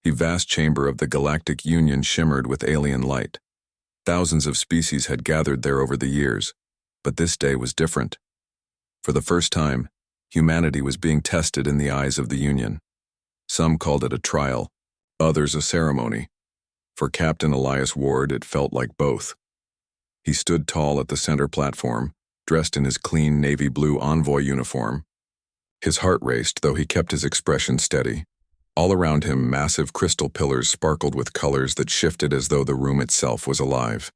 The vast chamber of the Galactic Union shimmered with alien light. Thousands of species had gathered there over the years, but this day was different. For the first time, humanity was being tested in the eyes of the Union. Some called it a trial, others a ceremony. For Captain Elias Ward, it felt like both. He stood tall at the center platform, dressed in his clean navy blue envoy uniform. His heart raced, though he kept his expression steady. All around him, massive crystal pillars sparkled with colors that shifted as though the room itself was alive.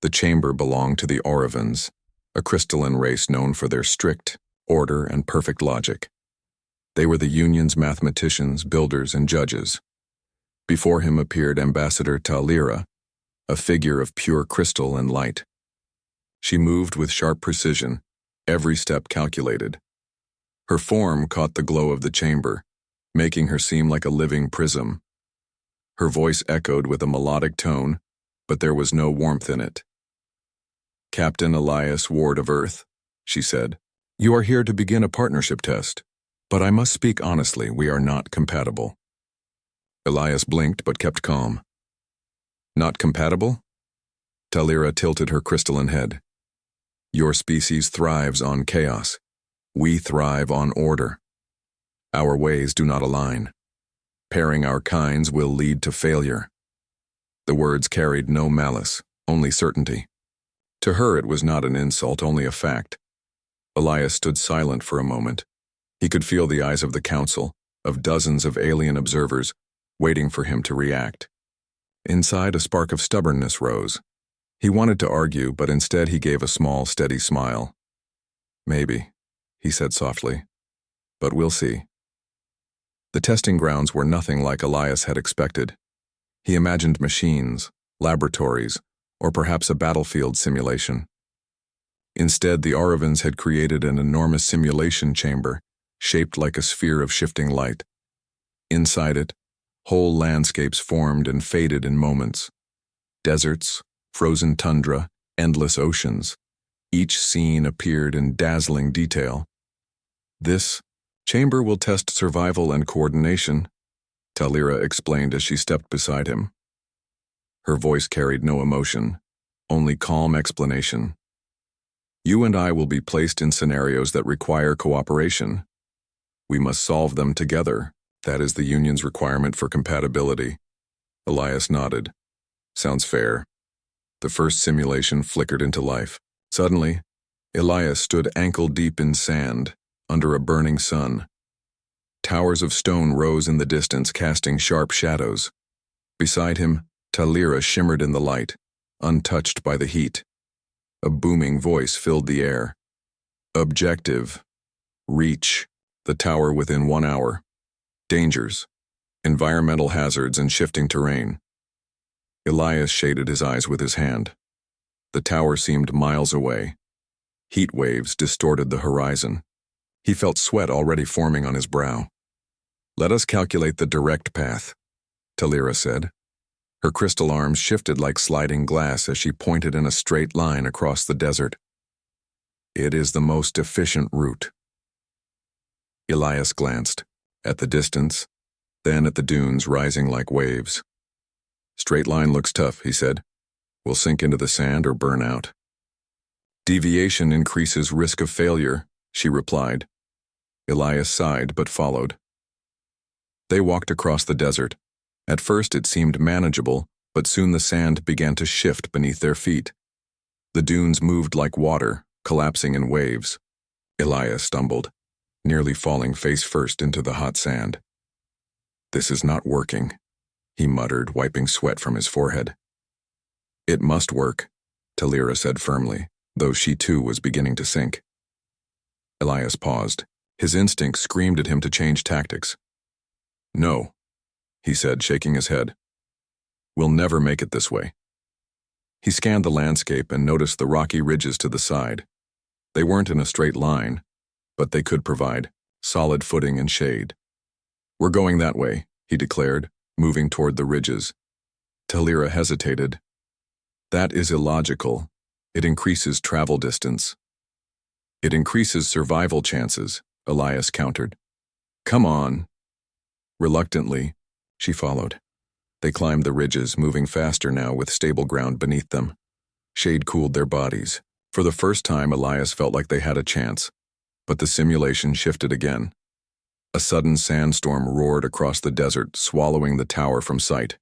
The chamber belonged to the Orovans, a crystalline race known for their strict order and perfect logic. They were the Union's mathematicians, builders, and judges. Before him appeared Ambassador Talira, a figure of pure crystal and light. She moved with sharp precision, every step calculated. Her form caught the glow of the chamber, making her seem like a living prism. Her voice echoed with a melodic tone, but there was no warmth in it. "Captain Elias Ward of Earth," she said, "you are here to begin a partnership test, but I must speak honestly, we are not compatible." Elias blinked but kept calm. "Not compatible?" Talira tilted her crystalline head. "Your species thrives on chaos. We thrive on order. Our ways do not align. Pairing our kinds will lead to failure." The words carried no malice, only certainty. To her it was not an insult, only a fact. Elias stood silent for a moment. He could feel the eyes of the council, of dozens of alien observers, waiting for him to react. Inside, a spark of stubbornness rose. He wanted to argue, but instead he gave a small, steady smile. "Maybe," he said softly, "but we'll see." The testing grounds were nothing like Elias had expected. He imagined machines, laboratories, or perhaps a battlefield simulation. Instead, the Orovans had created an enormous simulation chamber, shaped like a sphere of shifting light. Inside it, whole landscapes formed and faded in moments. Deserts, frozen tundra, endless oceans. Each scene appeared in dazzling detail. "This chamber will test survival and coordination," Talira explained as she stepped beside him. Her voice carried no emotion, only calm explanation. "You and I will be placed in scenarios that require cooperation. We must solve them together. That is the Union's requirement for compatibility." Elias nodded. "Sounds fair." The first simulation flickered into life. Suddenly, Elias stood ankle-deep in sand, under a burning sun. Towers of stone rose in the distance, casting sharp shadows. Beside him, Talira shimmered in the light, untouched by the heat. A booming voice filled the air. "Objective. Reach the tower within 1 hour. Dangers. Environmental hazards and shifting terrain." Elias shaded his eyes with his hand. The tower seemed miles away. Heat waves distorted the horizon. He felt sweat already forming on his brow. "Let us calculate the direct path," Talira said. Her crystal arms shifted like sliding glass as she pointed in a straight line across the desert. "It is the most efficient route." Elias glanced, at the distance, then at the dunes rising like waves. "Straight line looks tough," he said. "We'll sink into the sand or burn out." "Deviation increases risk of failure," she replied. Elias sighed but followed. They walked across the desert. At first it seemed manageable, but soon the sand began to shift beneath their feet. The dunes moved like water, collapsing in waves. Elias stumbled, nearly falling face first into the hot sand. "This is not working," he muttered, wiping sweat from his forehead. "It must work," Talira said firmly, though she too was beginning to sink. Elias paused. His instinct screamed at him to change tactics. "No," he said, shaking his head. "We'll never make it this way." He scanned the landscape and noticed the rocky ridges to the side. They weren't in a straight line, but they could provide solid footing and shade. "We're going that way," he declared, moving toward the ridges. Talira hesitated. "That is illogical. It increases travel distance." "It increases survival chances," Elias countered. "Come on." Reluctantly, She followed. They climbed the ridges, moving faster now with stable ground beneath them. Shade cooled their bodies. For the first time, Elias felt like they had a chance. But the simulation shifted again. A sudden sandstorm roared across the desert, swallowing the tower from sight.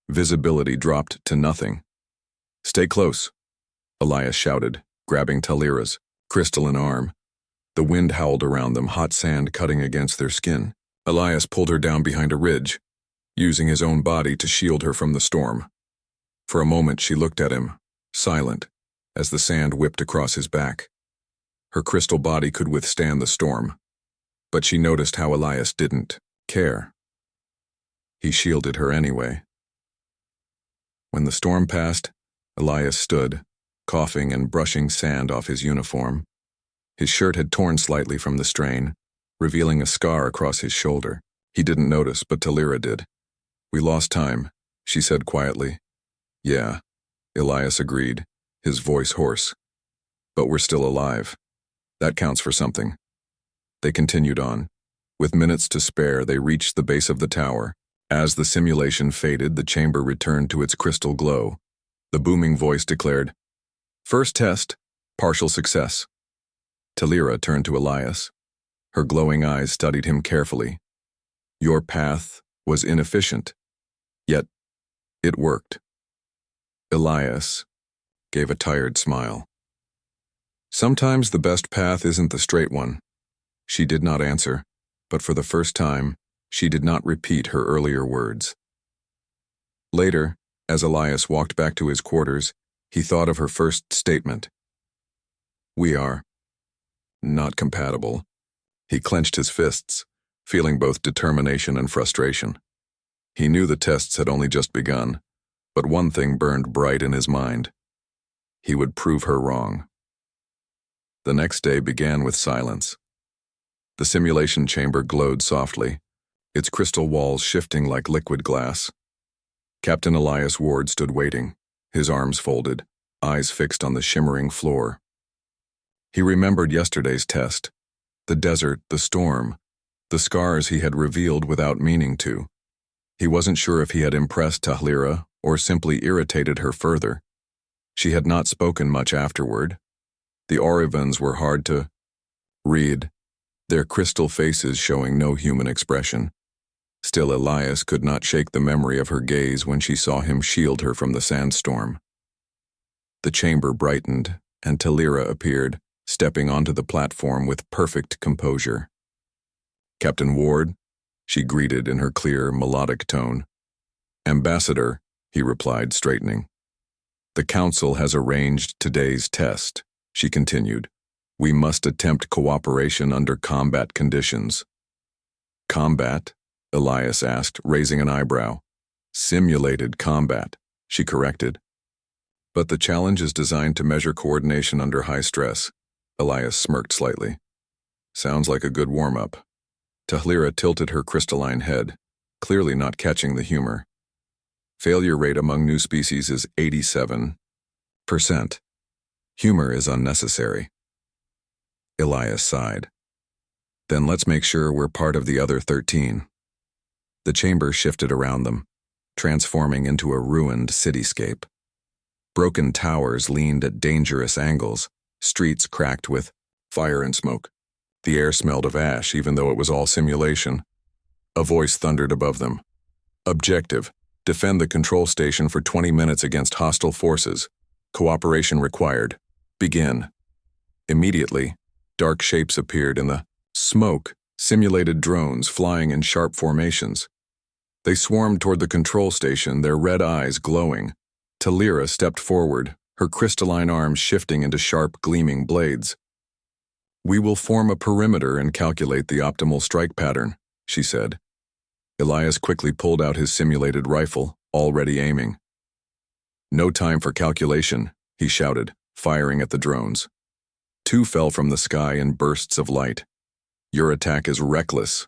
Visibility dropped to nothing. "Stay close," Elias shouted, grabbing Talira's crystalline arm. The wind howled around them, hot sand cutting against their skin. Elias pulled her down behind a ridge, using his own body to shield her from the storm. For a moment she looked at him, silent, as the sand whipped across his back. Her crystal body could withstand the storm, but she noticed how Elias didn't care. He shielded her anyway. When the storm passed, Elias stood, coughing and brushing sand off his uniform. His shirt had torn slightly from the strain, revealing a scar across his shoulder. He didn't notice, but Talira did. "We lost time," she said quietly. "Yeah," Elias agreed, his voice hoarse. "But we're still alive. That counts for something." They continued on. With minutes to spare, they reached the base of the tower. As the simulation faded, the chamber returned to its crystal glow. The booming voice declared, "First test, partial success." Talira turned to Elias. Her glowing eyes studied him carefully. "Your path was inefficient, yet it worked." Elias gave a tired smile. "Sometimes the best path isn't the straight one." She did not answer, but for the first time, she did not repeat her earlier words. Later, as Elias walked back to his quarters, he thought of her first statement. "We are not compatible." He clenched his fists, feeling both determination and frustration. He knew the tests had only just begun, but one thing burned bright in his mind. He would prove her wrong. The next day began with silence. The simulation chamber glowed softly, its crystal walls shifting like liquid glass. Captain Elias Ward stood waiting, his arms folded, eyes fixed on the shimmering floor. He remembered yesterday's test, the desert, the storm, the scars he had revealed without meaning to. He wasn't sure if he had impressed Talira or simply irritated her further. She had not spoken much afterward. The Orivans were hard to read, their crystal faces showing no human expression. Still, Elias could not shake the memory of her gaze when she saw him shield her from the sandstorm. The chamber brightened, and Talira appeared, stepping onto the platform with perfect composure. "Captain Ward," she greeted in her clear, melodic tone. "Ambassador," he replied, straightening. "The Council has arranged today's test," she continued. "We must attempt cooperation under combat conditions." "Combat?" Elias asked, raising an eyebrow. "Simulated combat," she corrected. "But the challenge is designed to measure coordination under high stress." Elias smirked slightly. "Sounds like a good warm-up." Talira tilted her crystalline head, clearly not catching the humor. "Failure rate among new species is 87%. Humor is unnecessary." Elias sighed. "Then let's make sure we're part of the other 13. The chamber shifted around them, transforming into a ruined cityscape. Broken towers leaned at dangerous angles, streets cracked with fire and smoke. The air smelled of ash, even though it was all simulation. A voice thundered above them. "Objective: defend the control station for 20 minutes against hostile forces. Cooperation required. Begin." Immediately, dark shapes appeared in the smoke, simulated drones flying in sharp formations. They swarmed toward the control station, their red eyes glowing. Talira stepped forward, her crystalline arms shifting into sharp, gleaming blades. "We will form a perimeter and calculate the optimal strike pattern," she said. Elias quickly pulled out his simulated rifle, already aiming. "No time for calculation," he shouted, firing at the drones. Two fell from the sky in bursts of light. "Your attack is reckless,"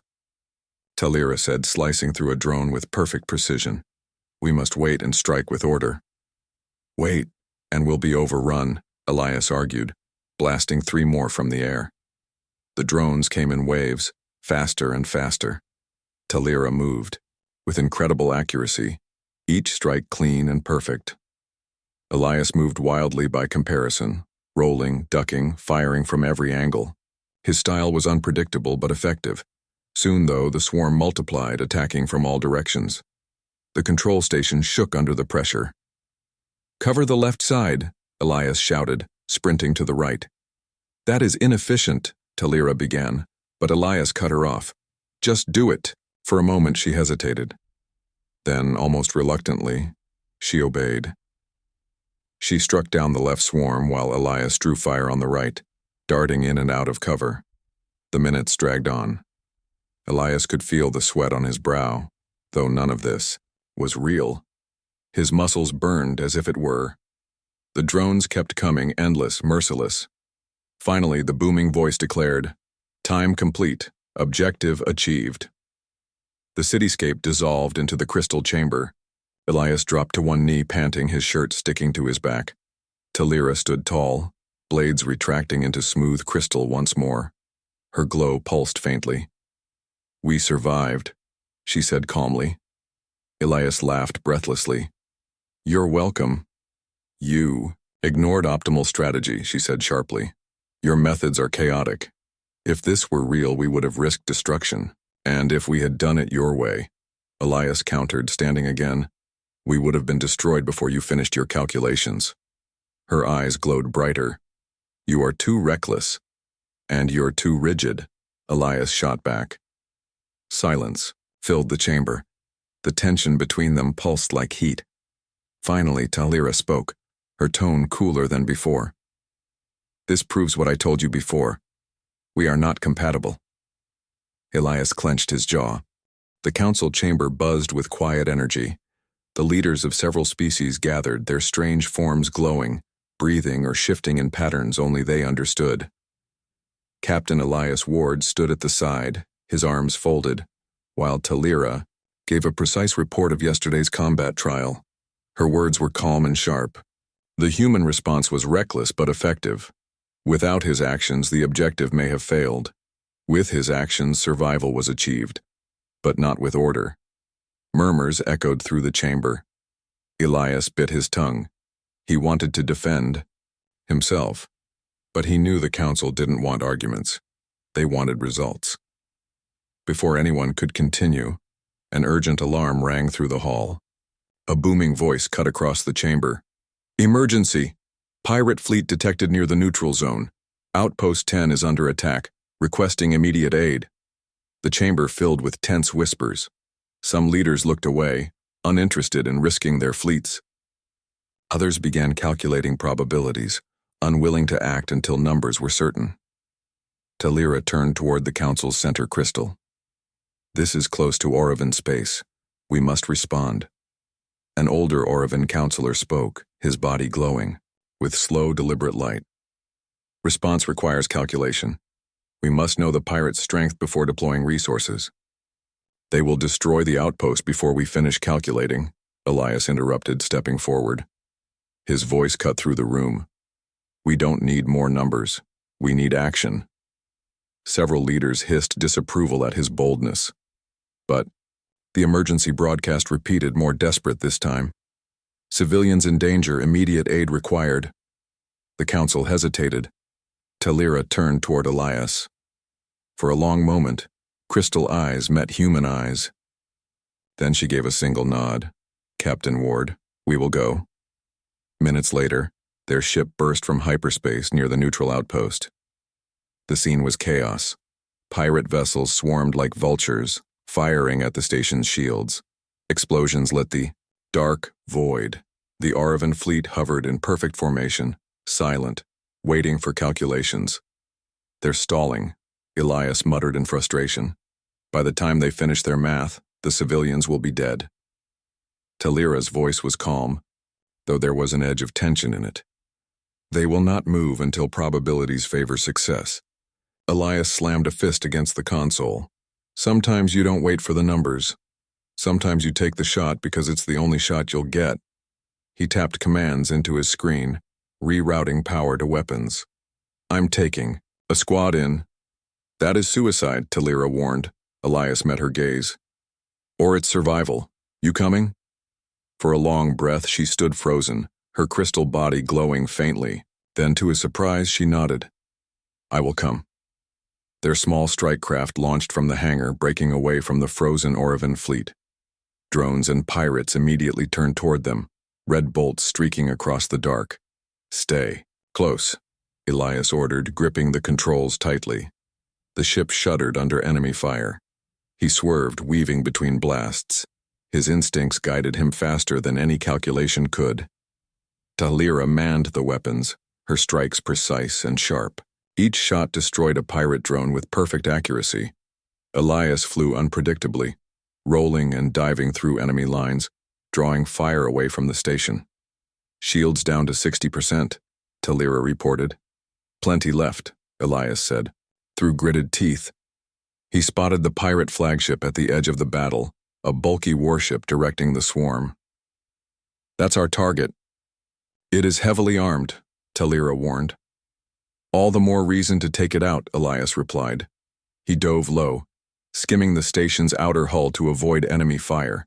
Talira said, slicing through a drone with perfect precision. "We must wait and strike with order." "Wait, and we'll be overrun," Elias argued, blasting 3 more from the air. The drones came in waves, faster and faster. Talira moved, with incredible accuracy, each strike clean and perfect. Elias moved wildly by comparison, rolling, ducking, firing from every angle. His style was unpredictable but effective. Soon, though, the swarm multiplied, attacking from all directions. The control station shook under the pressure. "Cover the left side," Elias shouted, sprinting to the right. "That is inefficient," Talira began, but Elias cut her off. "Just do it." For a moment she hesitated. Then, almost reluctantly, she obeyed. She struck down the left swarm while Elias drew fire on the right, darting in and out of cover. The minutes dragged on. Elias could feel the sweat on his brow, though none of this was real. His muscles burned as if it were. The drones kept coming, endless, merciless. Finally, the booming voice declared, "Time complete. Objective achieved." The cityscape dissolved into the crystal chamber. Elias dropped to one knee, panting, his shirt sticking to his back. Talira stood tall, blades retracting into smooth crystal once more. Her glow pulsed faintly. "We survived," she said calmly. Elias laughed breathlessly. "You're welcome." "You ignored optimal strategy," she said sharply. "Your methods are chaotic. If this were real, we would have risked destruction. And if we had done it your way," Elias countered, standing again, "we would have been destroyed before you finished your calculations." Her eyes glowed brighter. "You are too reckless. And you're too rigid," Elias shot back. Silence filled the chamber. The tension between them pulsed like heat. Finally, Talira spoke, her tone cooler than before. "This proves what I told you before. We are not compatible." Elias clenched his jaw. The council chamber buzzed with quiet energy. The leaders of several species gathered, their strange forms glowing, breathing or shifting in patterns only they understood. Captain Elias Ward stood at the side, his arms folded, while Talira gave a precise report of yesterday's combat trial. Her words were calm and sharp. The human response was reckless but effective. Without his actions, the objective may have failed. With his actions, survival was achieved, but not with order. Murmurs echoed through the chamber. Elias bit his tongue. He wanted to defend himself, but he knew the council didn't want arguments. They wanted results. Before anyone could continue, an urgent alarm rang through the hall. A booming voice cut across the chamber. "Emergency! Pirate fleet detected near the neutral zone. Outpost 10 is under attack, requesting immediate aid." The chamber filled with tense whispers. Some leaders looked away, uninterested in risking their fleets. Others began calculating probabilities, unwilling to act until numbers were certain. Talira turned toward the council's center crystal. "This is close to Orevan space. We must respond." An older Orevan counselor spoke, his body glowing, with slow, deliberate light. "Response requires calculation. We must know the pirates' strength before deploying resources." "They will destroy the outpost before we finish calculating," Elias interrupted, stepping forward. His voice cut through the room. "We don't need more numbers. We need action." Several leaders hissed disapproval at his boldness. But the emergency broadcast repeated, more desperate this time. "Civilians in danger, immediate aid required." The council hesitated. Talira turned toward Elias. For a long moment, crystal eyes met human eyes. Then she gave a single nod. "Captain Ward, we will go." Minutes later, their ship burst from hyperspace near the neutral outpost. The scene was chaos. Pirate vessels swarmed like vultures, firing at the station's shields. Explosions lit the dark void. The Orevan fleet hovered in perfect formation, silent, waiting for calculations. "They're stalling," Elias muttered in frustration. "By the time they finish their math, the civilians will be dead." Talira's voice was calm, though there was an edge of tension in it. "They will not move until probabilities favor success." Elias slammed a fist against the console. "Sometimes you don't wait for the numbers. Sometimes you take the shot because it's the only shot you'll get." He tapped commands into his screen, rerouting power to weapons. "I'm taking. A squad in." "That is suicide," Talira warned. Elias met her gaze. or its survival. You coming? For a long breath, she stood frozen, her crystal body glowing faintly. Then, to his surprise, she nodded. I will come. Their small strike craft launched from the hangar, breaking away from the frozen Oravan fleet. Drones and pirates immediately turned toward them, red bolts streaking across the dark. Stay close, Elias ordered, gripping the controls tightly. The ship shuddered under enemy fire. He swerved, weaving between blasts. His instincts guided him faster than any calculation could. Talira manned the weapons, her strikes precise and sharp. Each shot destroyed a pirate drone with perfect accuracy. Elias flew unpredictably, rolling and diving through enemy lines, drawing fire away from the station. Shields down to 60%, Talira reported. Plenty left, Elias said, through gritted teeth. He spotted the pirate flagship at the edge of the battle, a bulky warship directing the swarm. That's our target. It is heavily armed, Talira warned. All the more reason to take it out, Elias replied. He dove low, skimming the station's outer hull to avoid enemy fire.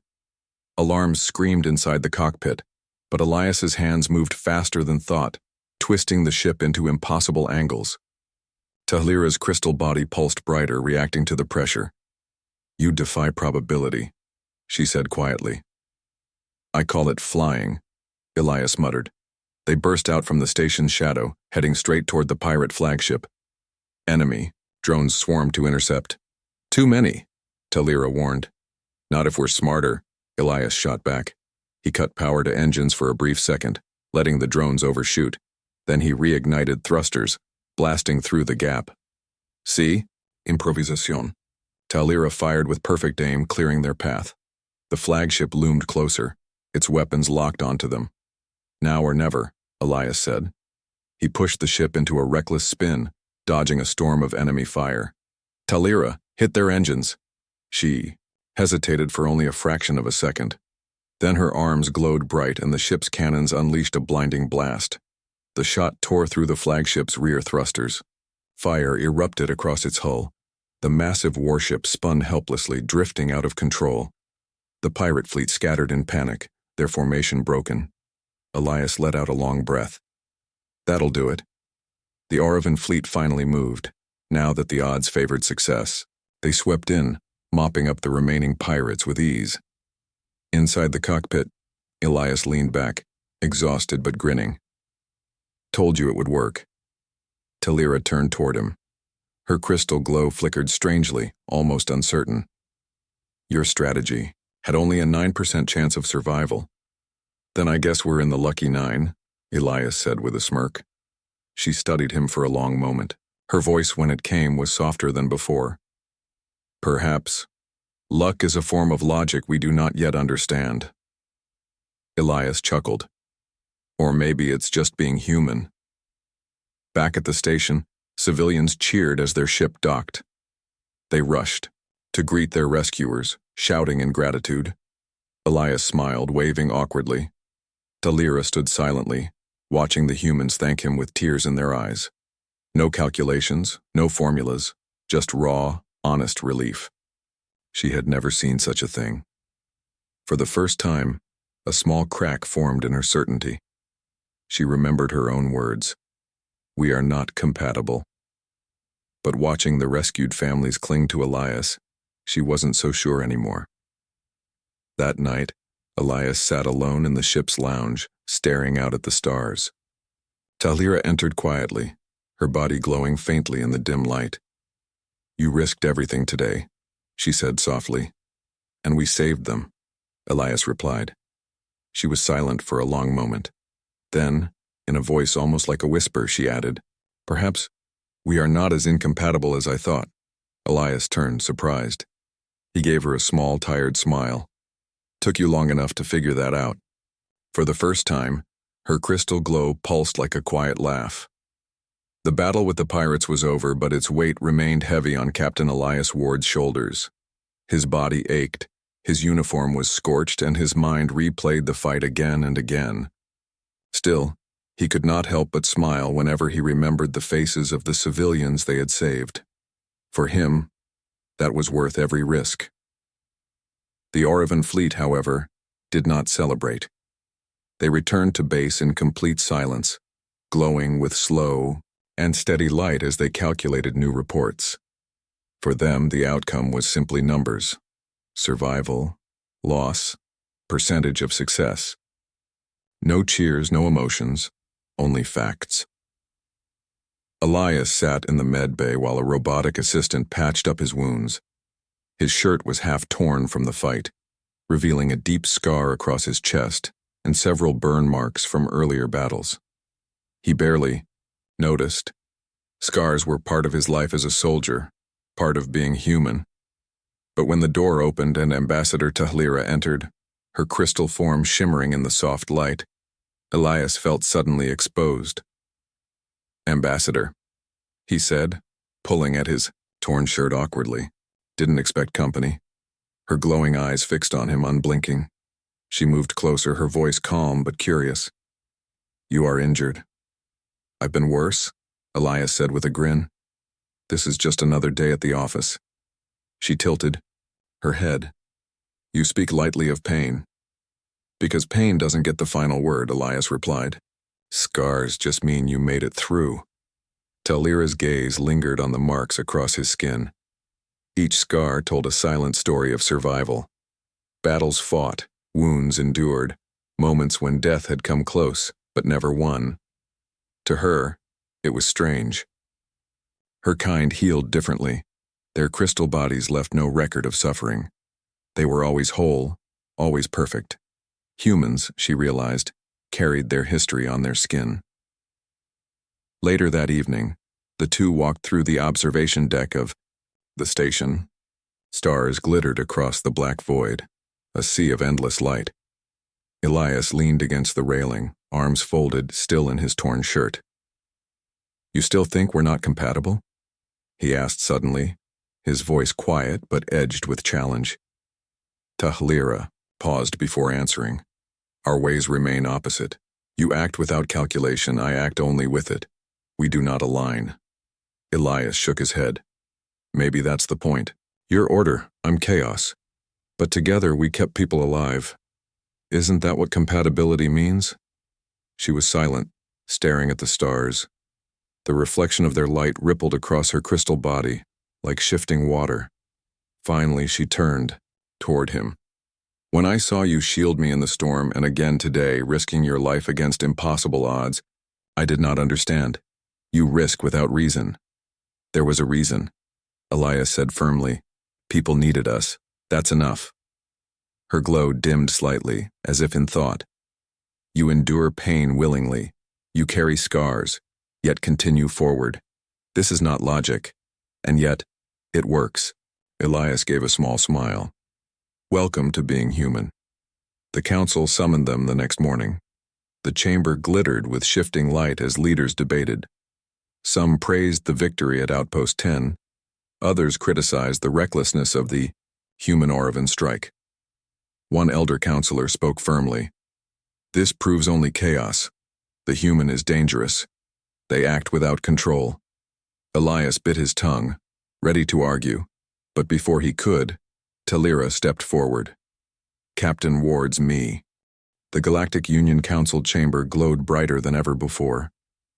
Alarms screamed inside the cockpit, but Elias's hands moved faster than thought, twisting the ship into impossible angles. Talira's crystal body pulsed brighter, reacting to the pressure. You defy probability, she said quietly. I call it flying, Elias muttered. They burst out from the station's shadow, heading straight toward the pirate flagship. Enemy, drones swarmed to intercept. Too many, Talira warned. Not if we're smarter, Elias shot back. He cut power to engines for a brief second, letting the drones overshoot. Then he reignited thrusters, blasting through the gap. See? Improvisación. Talira fired with perfect aim, clearing their path. The flagship loomed closer, its weapons locked onto them. Now or never, Elias said. He pushed the ship into a reckless spin, dodging a storm of enemy fire. Talira, hit their engines. She hesitated for only a fraction of a second. Then her arms glowed bright and the ship's cannons unleashed a blinding blast. The shot tore through the flagship's rear thrusters. Fire erupted across its hull. The massive warship spun helplessly, drifting out of control. The pirate fleet scattered in panic, their formation broken. Elias let out a long breath. That'll do it. The Oravan fleet finally moved. Now that the odds favored success, they swept in, mopping up the remaining pirates with ease. Inside the cockpit, Elias leaned back, exhausted but grinning. Told you it would work. Talira turned toward him. Her crystal glow flickered strangely, almost uncertain. Your strategy had only a 9% chance of survival. Then I guess we're in the lucky 9, Elias said with a smirk. She studied him for a long moment. Her voice, when it came, was softer than before. Perhaps. Luck is a form of logic we do not yet understand. Elias chuckled. Or maybe it's just being human. Back at the station, civilians cheered as their ship docked. They rushed to greet their rescuers, shouting in gratitude. Elias smiled, waving awkwardly. Talira stood silently, watching the humans thank him with tears in their eyes. No calculations, no formulas, just raw, honest relief. She had never seen such a thing. For the first time, a small crack formed in her certainty. She remembered her own words. We are not compatible. But watching the rescued families cling to Elias, she wasn't so sure anymore. That night, Elias sat alone in the ship's lounge, staring out at the stars. Talira entered quietly, her body glowing faintly in the dim light. You risked everything today, she said softly. And we saved them, Elias replied. She was silent for a long moment. Then, in a voice almost like a whisper, she added, Perhaps we are not as incompatible as I thought. Elias turned, surprised. He gave her a small, tired smile. Took you long enough to figure that out. For the first time, her crystal glow pulsed like a quiet laugh. The battle with the pirates was over, but its weight remained heavy on Captain Elias Ward's shoulders. His body ached, his uniform was scorched, and his mind replayed the fight again and again. Still, he could not help but smile whenever he remembered the faces of the civilians they had saved. For him, that was worth every risk. The Orevan fleet, however, did not celebrate. They returned to base in complete silence, glowing with slow and steady light as they calculated new reports. For them, the outcome was simply numbers: survival, loss, percentage of success. No cheers, no emotions, only facts. Elias sat in the med bay while a robotic assistant patched up his wounds. His shirt was half torn from the fight, revealing a deep scar across his chest and several burn marks from earlier battles. He barely noticed. Scars were part of his life as a soldier, part of being human. But when the door opened and Ambassador Tahlira entered, her crystal form shimmering in the soft light, Elias felt suddenly exposed. "Ambassador," he said, pulling at his torn shirt awkwardly. Didn't expect company. Her glowing eyes fixed on him, unblinking. She moved closer, her voice calm but curious. "You are injured." "I've been worse," Elias said with a grin. "This is just another day at the office." She tilted her head. "You speak lightly of pain." "Because pain doesn't get the final word," Elias replied. "Scars just mean you made it through." Tahlira's gaze lingered on the marks across his skin. Each scar told a silent story of survival. Battles fought, wounds endured, moments when death had come close, but never won. To her, it was strange. Her kind healed differently. Their crystal bodies left no record of suffering. They were always whole, always perfect. Humans, she realized, carried their history on their skin. Later that evening, the two walked through the observation deck of the station. Stars glittered across the black void, a sea of endless light. Elias leaned against the railing, arms folded, still in his torn shirt. "You still think we're not compatible?" he asked suddenly, his voice quiet but edged with challenge. Tahlira paused before answering. "Our ways remain opposite. You act without calculation, I act only with it. We do not align." Elias shook his head. "Maybe that's the point. You're order, I'm chaos. But together we kept people alive. Isn't that what compatibility means?" She was silent, staring at the stars. The reflection of their light rippled across her crystal body, like shifting water. Finally, she turned toward him. "When I saw you shield me in the storm and again today, risking your life against impossible odds, I did not understand. You risk without reason." "There was a reason," Elias said firmly. "People needed us. That's enough." Her glow dimmed slightly, as if in thought. "You endure pain willingly. You carry scars, yet continue forward. This is not logic. And yet, it works." Elias gave a small smile. "Welcome to being human." The council summoned them the next morning. The chamber glittered with shifting light as leaders debated. Some praised the victory at Outpost 10. Others criticized the recklessness of the human Orevan strike. One elder counselor spoke firmly. "This proves only chaos. The human is dangerous. They act without control." Elias bit his tongue, ready to argue, but before he could, Tahlira stepped forward. "Captain Ward's me." The Galactic Union Council chamber glowed brighter than ever before.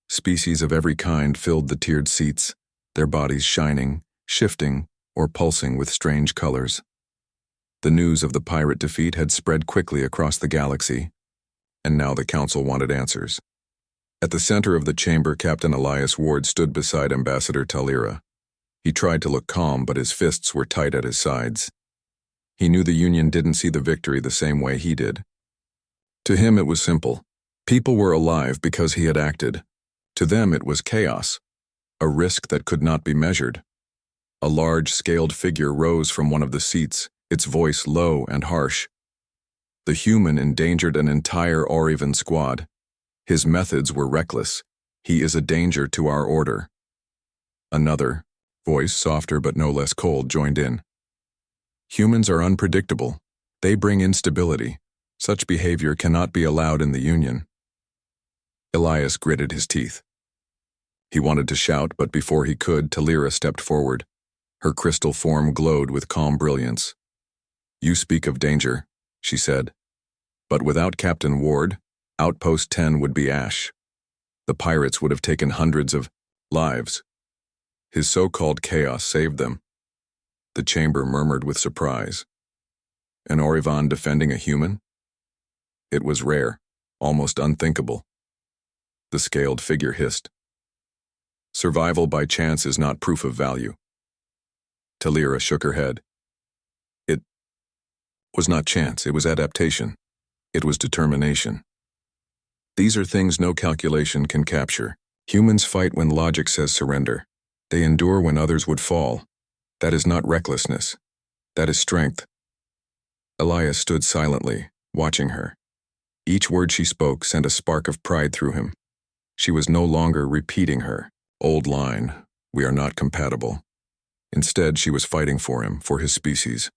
Species of every kind filled the tiered seats, their bodies shining, shifting, or pulsing with strange colors. The news of the pirate defeat had spread quickly across the galaxy, and now the council wanted answers. At the center of the chamber, Captain Elias Ward stood beside Ambassador Tahlira. He tried to look calm, but his fists were tight at his sides. He knew the Union didn't see the victory the same way he did. To him it was simple. People were alive because he had acted. To them it was chaos, a risk that could not be measured. A large, scaled figure rose from one of the seats, its voice low and harsh. The human endangered an entire Orevan squad. His methods were reckless. He is a danger to our order. Another, voice softer but no less cold, joined in. Humans are unpredictable. They bring instability. Such behavior cannot be allowed in the Union. Elias gritted his teeth. He wanted to shout, but before he could, Tahlira stepped forward. Her crystal form glowed with calm brilliance. You speak of danger, she said. But without Captain Ward, Outpost 10 would be ash. The pirates would have taken hundreds of lives. His so-called chaos saved them. The chamber murmured with surprise. An Orevan defending a human? It was rare, almost unthinkable. The scaled figure hissed. Survival by chance is not proof of value. Talira shook her head. It was not chance, it was adaptation. It was determination. These are things no calculation can capture. Humans fight when logic says surrender. They endure when others would fall. That is not recklessness. That is strength. Elias stood silently, watching her. Each word she spoke sent a spark of pride through him. She was no longer repeating her old line, "We are not compatible." Instead, she was fighting for him, for his species.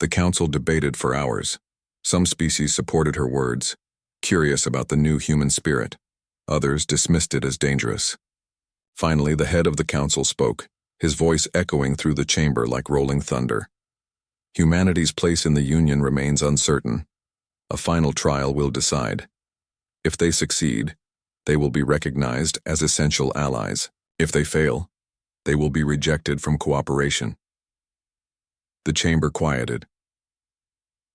The council debated for hours. Some species supported her words, curious about the new human spirit. Others dismissed it as dangerous. Finally, the head of the council spoke, his voice echoing through the chamber like rolling thunder. Humanity's place in the Union remains uncertain. A final trial will decide. If they succeed, they will be recognized as essential allies. If they fail, they will be rejected from cooperation. The chamber quieted.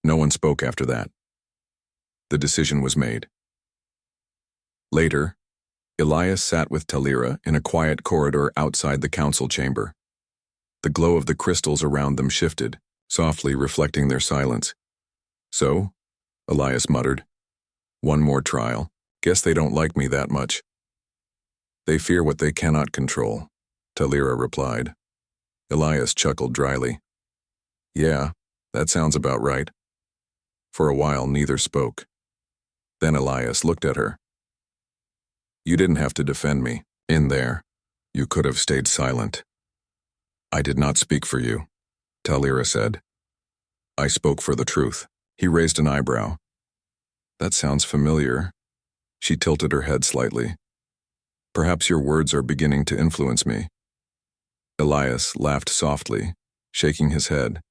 No one spoke after that. The decision was made. Later, Elias sat with Talira in a quiet corridor outside the council chamber. The glow of the crystals around them shifted, softly reflecting their silence. So, Elias muttered, one more trial. Guess they don't like me that much. They fear what they cannot control, Talira replied. Elias chuckled dryly. Yeah, that sounds about right. For a while, neither spoke. Then Elias looked at her. You didn't have to defend me. In there, you could have stayed silent. I did not speak for you, Talira said. I spoke for the truth. He raised an eyebrow. That sounds familiar. She tilted her head slightly. Perhaps your words are beginning to influence me. Elias laughed softly, shaking his head.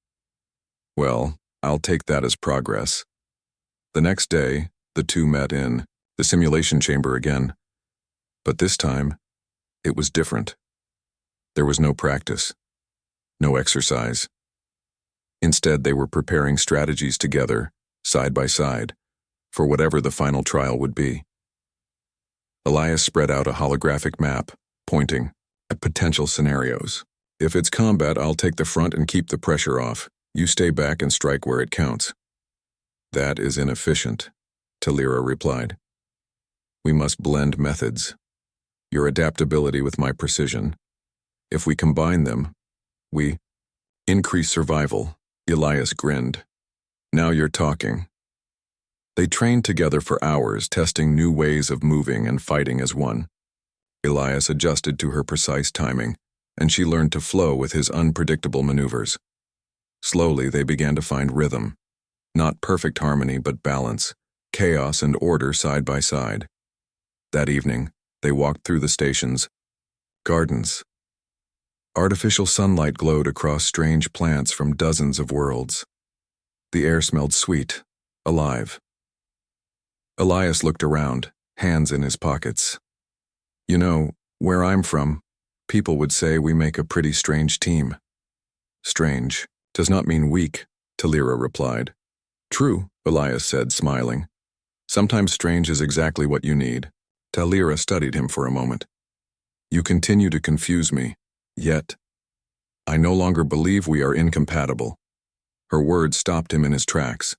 Well, I'll take that as progress. The next day, the two met in the simulation chamber again. But this time, it was different. There was no practice, no exercise. Instead, they were preparing strategies together, side by side, for whatever the final trial would be. Elias spread out a holographic map, pointing at potential scenarios. If it's combat, I'll take the front and keep the pressure off. You stay back and strike where it counts. That is inefficient, Talira replied. We must blend methods. Your adaptability with my precision. If we combine them, we increase survival. Elias grinned. Now you're talking. They trained together for hours, testing new ways of moving and fighting as one. Elias adjusted to her precise timing, and she learned to flow with his unpredictable maneuvers. Slowly, they began to find rhythm. Not perfect harmony, but balance, chaos and order side by side. That evening, they walked through the station's gardens. Artificial sunlight glowed across strange plants from dozens of worlds. The air smelled sweet, alive. Elias looked around, hands in his pockets. You know, where I'm from, people would say we make a pretty strange team. Strange does not mean weak, Talira replied. True, Elias said, smiling. Sometimes strange is exactly what you need. Talira studied him for a moment. You continue to confuse me, yet I no longer believe we are incompatible. Her words stopped him in his tracks.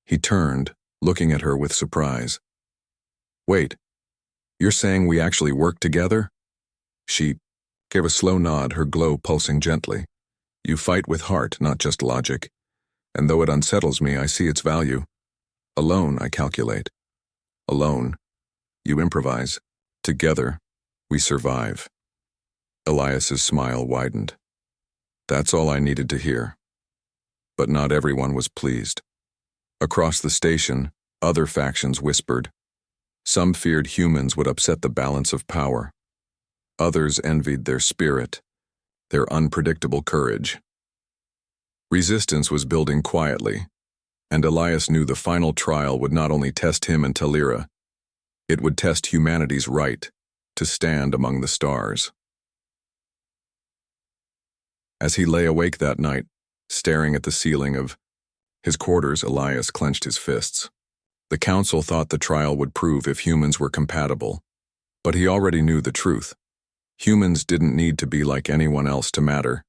He turned, looking at her with surprise. Wait, you're saying we actually work together? She gave a slow nod, her glow pulsing gently. You fight with heart, not just logic. And though it unsettles me, I see its value. Alone, I calculate. Alone, you improvise. Together, we survive. Elias's smile widened. That's all I needed to hear. But not everyone was pleased. Across the station, other factions whispered. Some feared humans would upset the balance of power. Others envied their spirit, their unpredictable courage. Resistance was building quietly, and Elias knew the final trial would not only test him and Talira, it would test humanity's right to stand among the stars. As he lay awake that night, staring at the ceiling of his quarters, Elias clenched his fists. The council thought the trial would prove if humans were compatible, but he already knew the truth. Humans didn't need to be like anyone else to matter.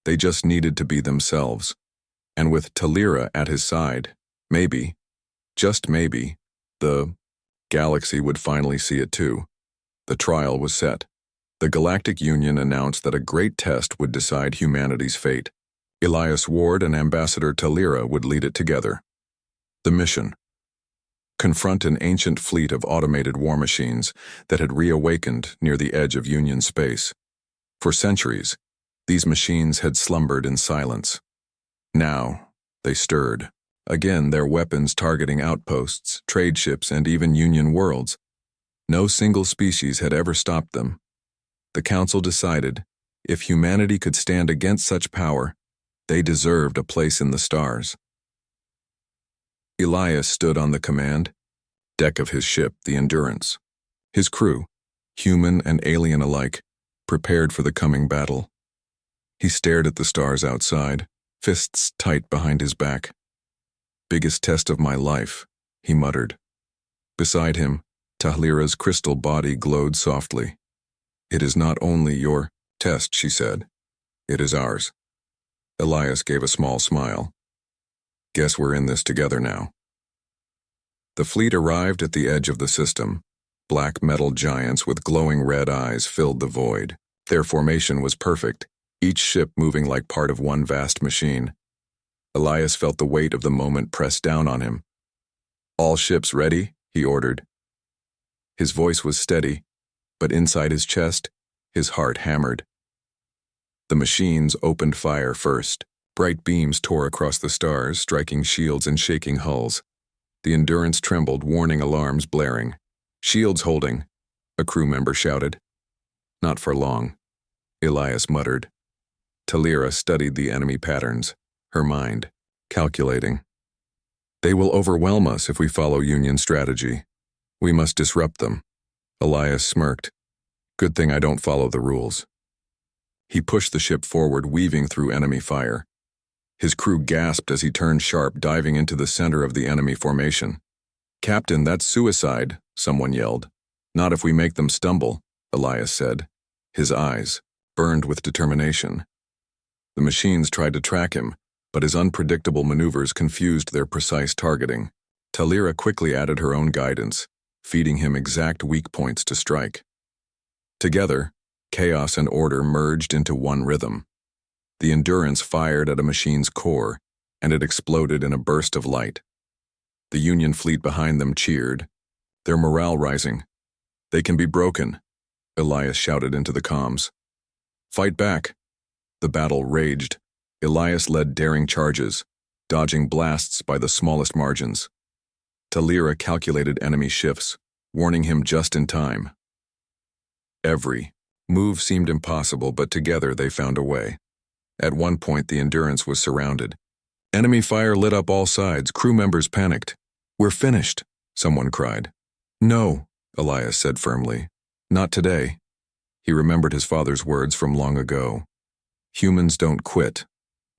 They just needed to be themselves. And with Talira at his side, maybe, just maybe, the galaxy would finally see it too. The trial was set. The Galactic Union announced that a great test would decide humanity's fate. Elias Ward and Ambassador Talira would lead it together. The mission: confront an ancient fleet of automated war machines that had reawakened near the edge of Union space. For centuries, these machines had slumbered in silence. Now, they stirred. Again, their weapons targeting outposts, trade ships, and even Union worlds. No single species had ever stopped them. The Council decided, if humanity could stand against such power, they deserved a place in the stars. Elias stood on the command deck of his ship, the Endurance. His crew, human and alien alike, prepared for the coming battle. He stared at the stars outside, fists tight behind his back. "Biggest test of my life," he muttered. Beside him, Talira's crystal body glowed softly. "It is not only your test," she said. "It is ours." Elias gave a small smile. "Guess we're in this together now." The fleet arrived at the edge of the system. Black metal giants with glowing red eyes filled the void. Their formation was perfect, each ship moving like part of one vast machine. Elias felt the weight of the moment press down on him. "All ships ready?" he ordered. His voice was steady, but inside his chest, his heart hammered. The machines opened fire first. Bright beams tore across the stars, striking shields and shaking hulls. The Endurance trembled, warning alarms blaring. "Shields holding," a crew member shouted. "Not for long," Elias muttered. Talira studied the enemy patterns, her mind calculating. "They will overwhelm us if we follow Union strategy. We must disrupt them." Elias smirked. "Good thing I don't follow the rules." He pushed the ship forward, weaving through enemy fire. His crew gasped as he turned sharp, diving into the center of the enemy formation. "Captain, that's suicide," someone yelled. "Not if we make them stumble," Elias said. His eyes burned with determination. The machines tried to track him, but his unpredictable maneuvers confused their precise targeting. Talira quickly added her own guidance, feeding him exact weak points to strike. Together, chaos and order merged into one rhythm. The Endurance fired at a machine's core, and it exploded in a burst of light. The Union fleet behind them cheered, their morale rising. "They can be broken," Elias shouted into the comms. "Fight back." The battle raged. Elias led daring charges, dodging blasts by the smallest margins. Talira calculated enemy shifts, warning him just in time. Every move seemed impossible, but together they found a way. At one point, the Endurance was surrounded. Enemy fire lit up all sides. Crew members panicked. "We're finished," someone cried. "No," Elias said firmly. "Not today." He remembered his father's words from long ago. Humans don't quit,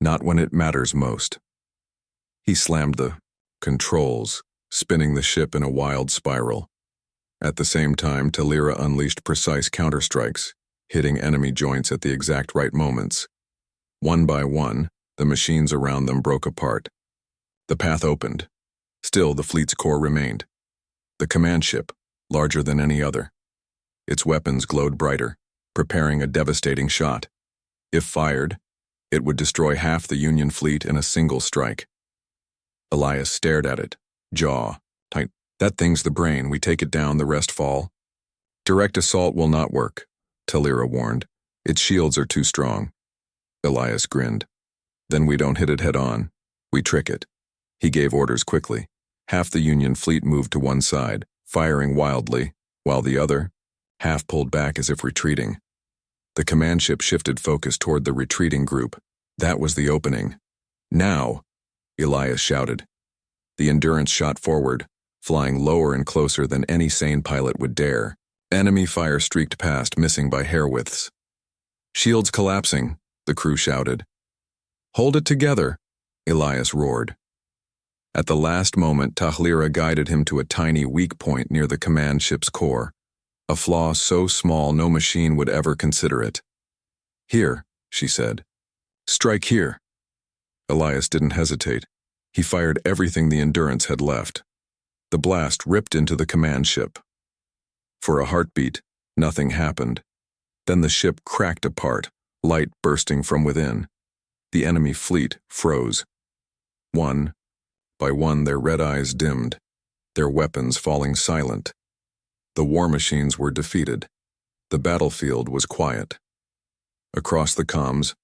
not when it matters most. He slammed the controls, spinning the ship in a wild spiral. At the same time, Talira unleashed precise counterstrikes, hitting enemy joints at the exact right moments. One by one, the machines around them broke apart. The path opened. Still, the fleet's core remained. The command ship, larger than any other. Its weapons glowed brighter, preparing a devastating shot. If fired, it would destroy half the Union fleet in a single strike. Elias stared at it, jaw tight. "That thing's the brain. We take it down, the rest fall." "Direct assault will not work," Talira warned. "Its shields are too strong." Elias grinned. "Then we don't hit it head on. We trick it." He gave orders quickly. Half the Union fleet moved to one side, firing wildly, while the other half pulled back as if retreating. The command ship shifted focus toward the retreating group. That was the opening. Now, Elias shouted. The Endurance shot forward, flying lower and closer than any sane pilot would dare. Enemy fire streaked past, missing by hair-widths. Shields collapsing, the crew shouted. Hold it together, Elias roared. At the last moment, Tahlira guided him to a tiny weak point near the command ship's core, a flaw so small no machine would ever consider it. Here, she said. Strike here. Elias didn't hesitate. He fired everything the Endurance had left. The blast ripped into the command ship. For a heartbeat, nothing happened. Then the ship cracked apart, light bursting from within. The enemy fleet froze. One by one, their red eyes dimmed, their weapons falling silent. The war machines were defeated. The battlefield was quiet. Across the comms,